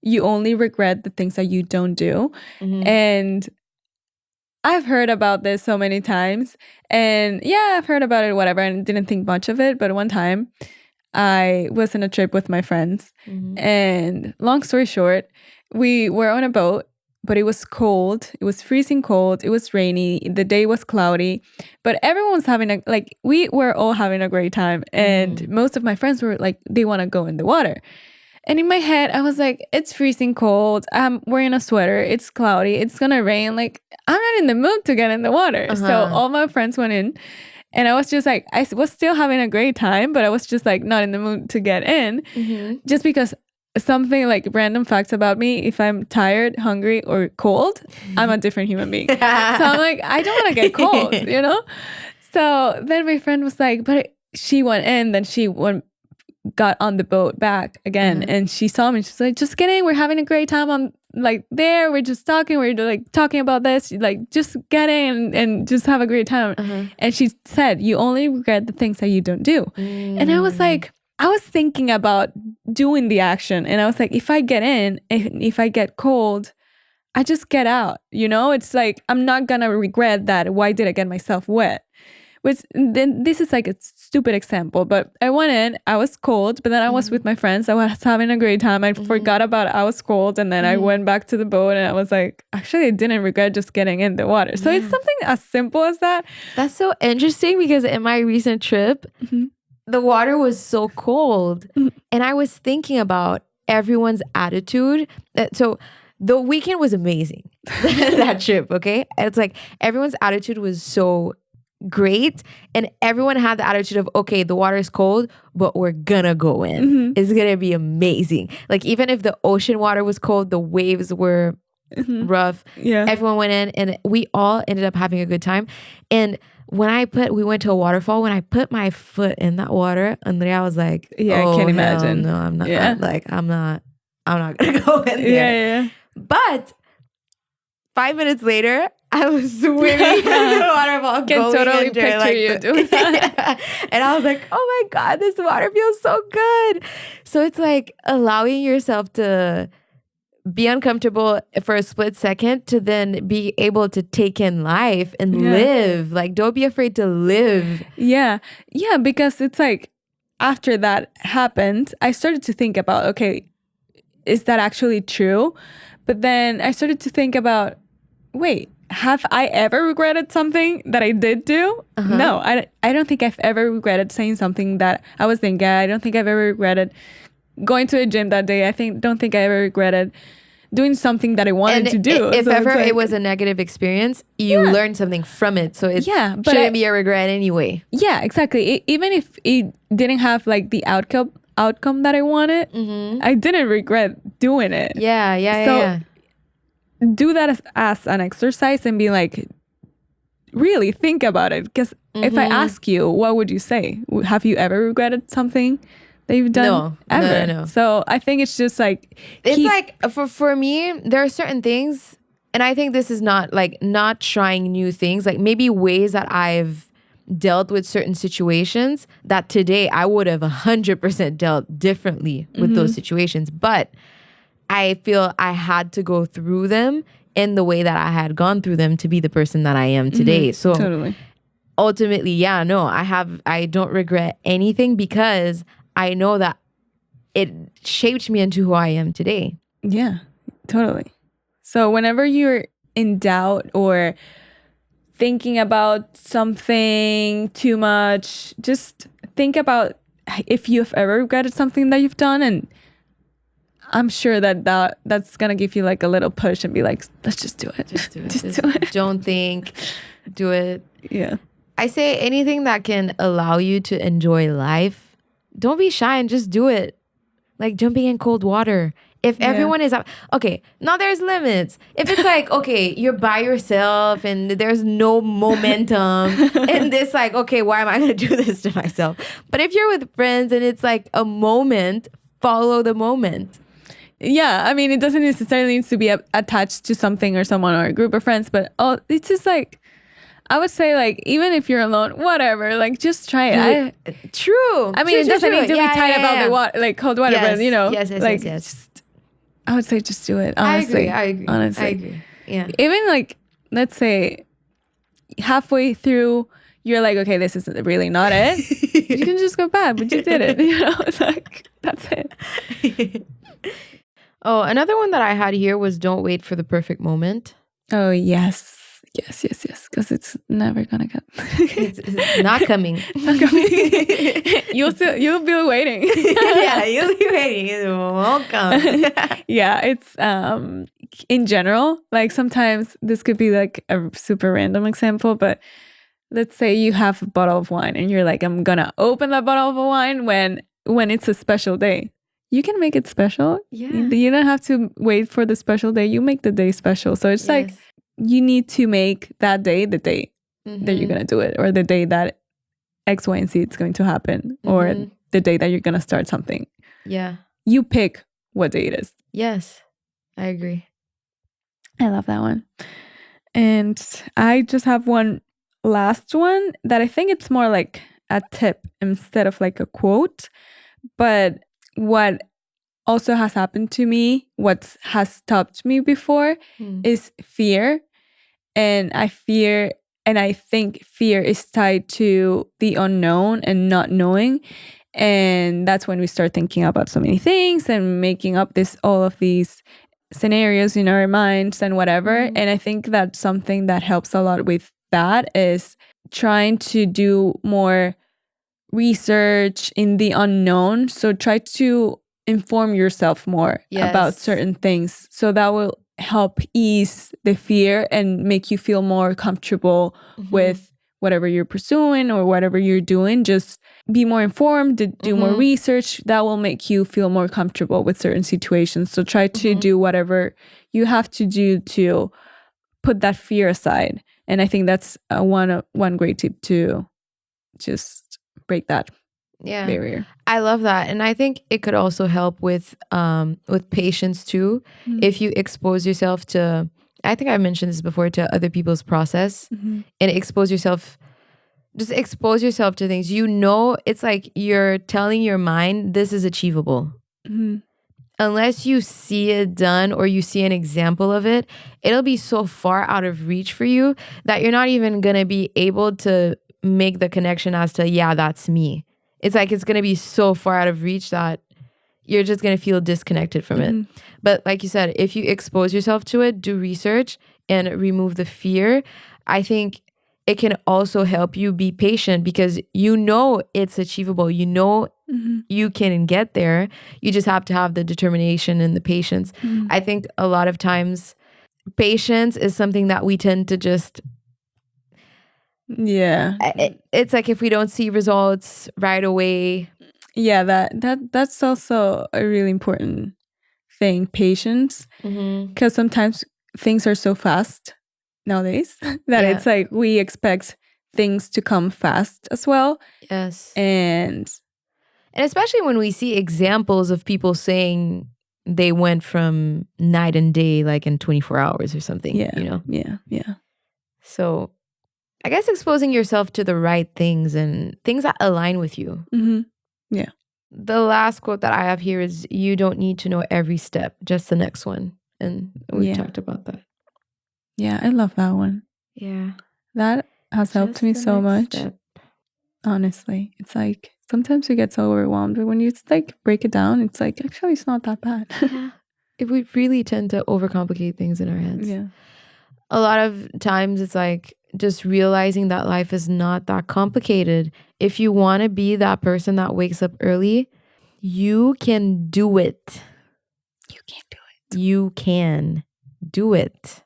you only regret the things that you don't do. And I've heard about this so many times. And yeah, I've heard about it, whatever, and didn't think much of it. But one time I was on a trip with my friends. And long story short, we were on a boat, but it was cold. It was freezing cold. It was rainy. The day was cloudy. But everyone was having we were all having a great time. And most of my friends were like, they want to go in the water. And in my head, I was like, it's freezing cold. I'm wearing a sweater. It's cloudy. It's going to rain. Like, I'm not in the mood to get in the water. So all my friends went in. And I was just like, I was still having a great time, but I was just like not in the mood to get in. Just because something like random facts about me, if I'm tired, hungry, or cold, I'm a different human being. So I'm like, I don't want to get cold, you know? So then my friend was like, but she went in, then she got on the boat back again, and she saw me. She's like, just kidding, we're having a great time on like there, we're just talking, we're like talking about this, like just get in and just have a great time. And she said, you only regret the things that you don't do. And I was like, I was thinking about doing the action, and I was like, if I get in, if I get cold, I just get out, you know? It's like, I'm not gonna regret that. Why did I get myself wet? Which then this is like a stupid example, but I went in, I was cold, but then I was with my friends. I was having a great time. I forgot about I was cold, and then I went back to the boat and I was like, actually, I didn't regret just getting in the water. So it's something as simple as that. That's so interesting because in my recent trip, the water was so cold. And I was thinking about everyone's attitude. So the weekend was amazing, that trip, okay? It's like everyone's attitude was so great, and everyone had the attitude of, okay, the water is cold, but we're gonna go in. It's gonna be amazing. Like, even if the ocean water was cold, the waves were rough, everyone went in, and we all ended up having a good time. And when we went to a waterfall, when I put my foot in that water, Andrea was like, I can't imagine. No, I'm not. I'm not gonna go in there. But 5 minutes later, I was swimming in the waterfall. Can totally picture you doing that. And I was like, oh my God, this water feels so good. So it's like allowing yourself to be uncomfortable for a split second to then be able to take in life and live. Like, don't be afraid to live. Yeah, because it's like after that happened, I started to think about, okay, is that actually true? But then I started to think about, wait, have I ever regretted something that I did do? No, I don't think I've ever regretted saying something that I was thinking. I don't think I've ever regretted going to a gym that day. Don't think I ever regretted doing something that I wanted to do. If ever it was a negative experience, you learned something from it. So it shouldn't be a regret anyway. Yeah, exactly. Even if it didn't have like the outcome that I wanted, I didn't regret doing it. Yeah. Do that as an exercise and be like, really think about it. Because if I ask you, what would you say? Have you ever regretted something that you've done? No, ever? No. So I think it's just like, it's like for me, there are certain things, and I think this is not like not trying new things, like maybe ways that I've dealt with certain situations that today I would have 100% dealt differently with those situations, but I feel I had to go through them in the way that I had gone through them to be the person that I am today. So totally. Ultimately, I don't regret anything because I know that it shaped me into who I am today. Yeah, totally. So whenever you're in doubt or thinking about something too much, just think about if you've ever regretted something that you've done, and I'm sure that's gonna give you like a little push and be like, let's just do it. Just do it. Don't think, do it. Yeah. I say anything that can allow you to enjoy life, don't be shy and just do it. Like jumping in cold water. If everyone is out, okay, now there's limits. If it's like, okay, you're by yourself and there's no momentum and this like, okay, why am I going to do this to myself? But if you're with friends and it's like a moment, follow the moment. Yeah, I mean, it doesn't necessarily need to be attached to something or someone or a group of friends, but it's just like, I would say like, even if you're alone, whatever, like just try it. True. I mean, it doesn't need to be tight about the water, like cold water, but you know, yes. Just, I would say just do it. Honestly, I agree. Honestly, I agree. Yeah. Even like, let's say halfway through, you're like, okay, this is really not it. You can just go back, but you did it. You know, it's like, that's it. Oh, another one that I had here was don't wait for the perfect moment. Oh, yes. Because it's never gonna come. It's not coming. You'll be waiting. Yeah, you'll be waiting. It won't come. Yeah, it's in general, like sometimes this could be like a super random example, but let's say you have a bottle of wine and you're like, I'm gonna open that bottle of wine when it's a special day. You can make it special. Yeah. You don't have to wait for the special day. You make the day special. So it's like, you need to make that day the day that you're going to do it, or the day that X, Y, and Z is going to happen, or the day that you're going to start something. Yeah. You pick what day it is. Yes, I agree. I love that one. And I just have one last one that I think it's more like a tip instead of like a quote. But what also has happened to me, what has stopped me before is fear. And I think fear is tied to the unknown and not knowing. And that's when we start thinking about so many things and making up all of these scenarios in our minds and whatever. And I think that something that helps a lot with that is trying to do more research in the unknown. So try to inform yourself more about certain things. So that will help ease the fear and make you feel more comfortable with whatever you're pursuing or whatever you're doing. Just be more informed, do more research. That will make you feel more comfortable with certain situations. So try to do whatever you have to do to put that fear aside. And I think that's one great tip to just break that barrier. I love that. And I think it could also help with patience too. If you expose yourself to, I think I mentioned this before, to other people's process and expose yourself to things. It's like you're telling your mind this is achievable. Unless you see it done or you see an example of it, it'll be so far out of reach for you that you're not even going to be able to make the connection as to, yeah, that's me. It's like it's going to be so far out of reach that you're just going to feel disconnected from it. But like you said, if you expose yourself to it, do research and remove the fear, I think it can also help you be patient because it's achievable. You can get there. You just have to have the determination and the patience. I think a lot of times patience is something that we tend to just... It's like if we don't see results right away. Yeah, that's also a really important thing, patience. Because sometimes things are so fast nowadays that it's like we expect things to come fast as well. Yes. And especially when we see examples of people saying they went from night and day like in 24 hours or something, Yeah. So I guess exposing yourself to the right things and things that align with you. Yeah. The last quote that I have here is, you don't need to know every step, just the next one. And we talked about that. Yeah, I love that one. Yeah. That has helped me so much. Honestly, it's like sometimes we get so overwhelmed, but when you like break it down, it's like actually it's not that bad. Yeah. We really tend to overcomplicate things in our heads. Yeah. A lot of times it's like just realizing that life is not that complicated. If you want to be that person that wakes up early, you can do it. You can do it. You can do it.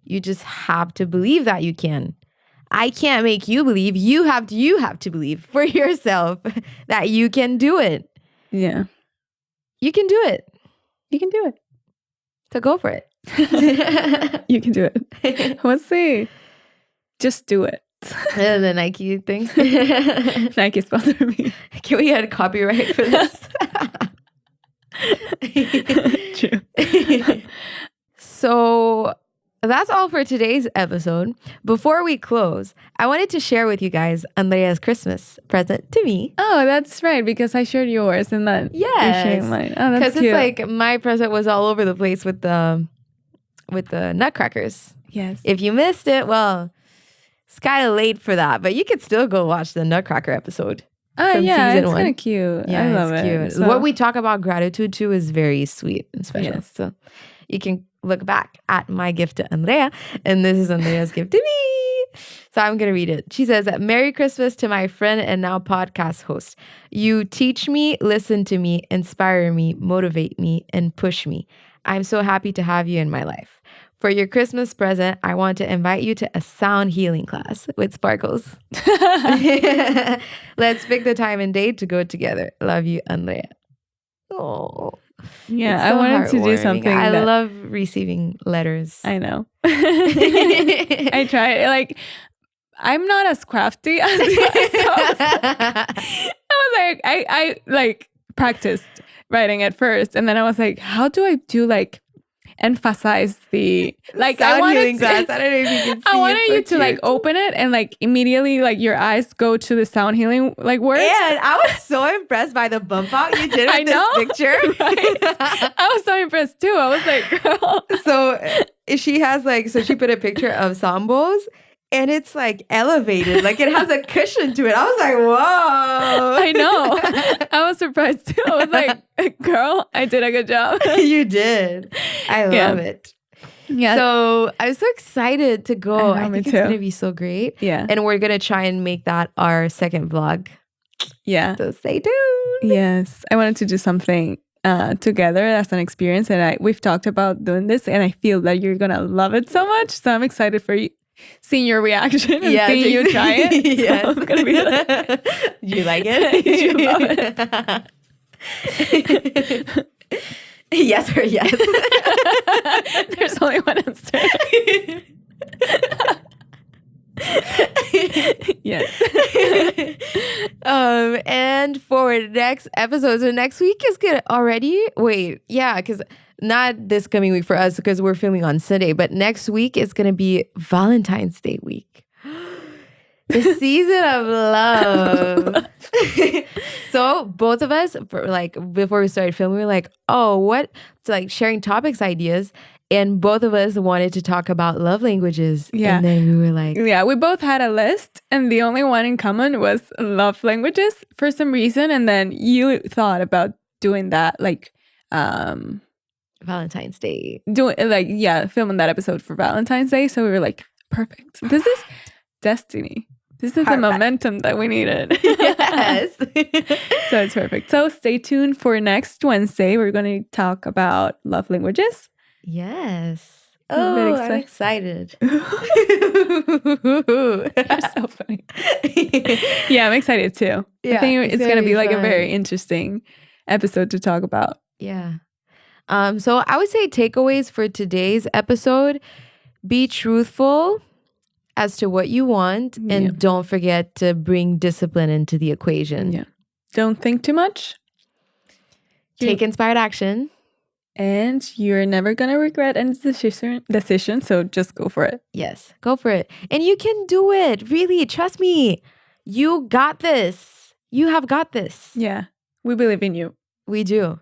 You just have to believe that you can. I can't make you believe. You have to believe for yourself that you can do it. Yeah. You can do it. You can do it. So go for it. You can do it. Let's see. Just do it. The Nike thing. Nike sponsor me. Can we get copyright for this? True. So that's all for today's episode. Before we close, I wanted to share with you guys Andrea's Christmas present to me. Oh, that's right, because I shared yours and then you're sharing mine. Oh, that's cute. Because it's like my present was all over the place with the Nutcrackers. Yes. If you missed it, well, it's kind of late for that, but you could still go watch the Nutcracker episode. Yeah, it's kind of cute. Yeah, I love it. Cute. So. What we talk about gratitude too is very sweet and special. Yes. So you can look back at my gift to Andrea, and this is Andrea's gift to me. So I'm going to read it. She says, Merry Christmas to my friend and now podcast host. You teach me, listen to me, inspire me, motivate me, and push me. I'm so happy to have you in my life. For your Christmas present, I want to invite you to a sound healing class with Sparkles. Let's pick the time and date to go together. Love you, Andrea. Oh, yeah, I wanted to do something. I love receiving letters. I know. I try. Like, I'm not as crafty as you. I was like, I like practiced writing at first, and then I was like, how do I do like emphasize the like Sound I wanted healing to, glass. I don't know if you can see. I wanted it's so you to like cute. open it and like immediately like your eyes go to the sound healing like words. And I was so impressed by the bump out you did I with this know, picture. I was so impressed too. I was like, girl. So she has like, so she put a picture of Sambos and it's like elevated, like it has a cushion to it. I was like, whoa. I know. I was surprised too. I was like, girl, I did a good job. You did. I Yeah. love it. Yeah. So I'm so excited to go. I know, I me think it's too. going to be so great. yeah. And we're going to try and make that our second vlog. Yeah. So stay tuned. Yes. I wanted to do something together as an experience. And we've talked about doing this and I feel that you're going to love it so much. So I'm excited for you. Seeing your reaction and seeing you try it. Yes. So I'm gonna be like, Did you like it? Did you love it? Yes or yes. there's only one answer. Yes. And for next episode, so next week is good already. Wait, yeah, because not this coming week for us because we're filming on Sunday, but next week is gonna be Valentine's Day week. The season of love. So both of us, before we started filming, we were like, oh, what? It's like sharing topics ideas. And both of us wanted to talk about love languages. Yeah. And then we were like, Yeah, we both had a list and the only one in common was love languages for some reason. And then you thought about doing that, like Valentine's Day. filming that episode for Valentine's Day. So we were like, perfect. This is destiny. This is the momentum that we needed. Yes. So it's perfect. So stay tuned for next Wednesday. We're going to talk about love languages. Yes. I'm very Oh, I'm excited. You're so funny. Yeah, I'm excited too. Yeah, I think it's going to be like a fun. very interesting episode to talk about. Yeah. So I would say takeaways for today's episode: be truthful as to what you want, and Yeah. don't forget to bring discipline into the equation. Yeah. Don't think too much. Take inspired action. And you're never going to regret any decision. So just go for it. Yes, go for it. And you can do it. Really, trust me. You got this. You have got this. Yeah. We believe in you. We do.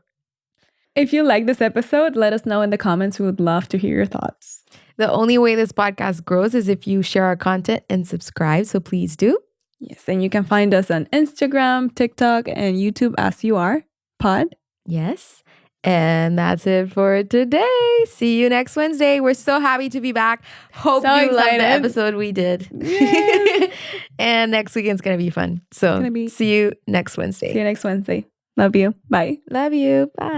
If you like this episode, let us know in the comments. We would love to hear your thoughts. The only way this podcast grows is if you share our content and subscribe. So please do. Yes. And you can find us on Instagram, TikTok, and YouTube as you are pod. Yes. And that's it for today. See you next Wednesday. We're so happy to be back. Hope So you loved excited. the episode we did. Yes. And next weekend's going to be fun. So gonna be- see you next Wednesday. See you next Wednesday. Love you. Bye. Love you. Bye.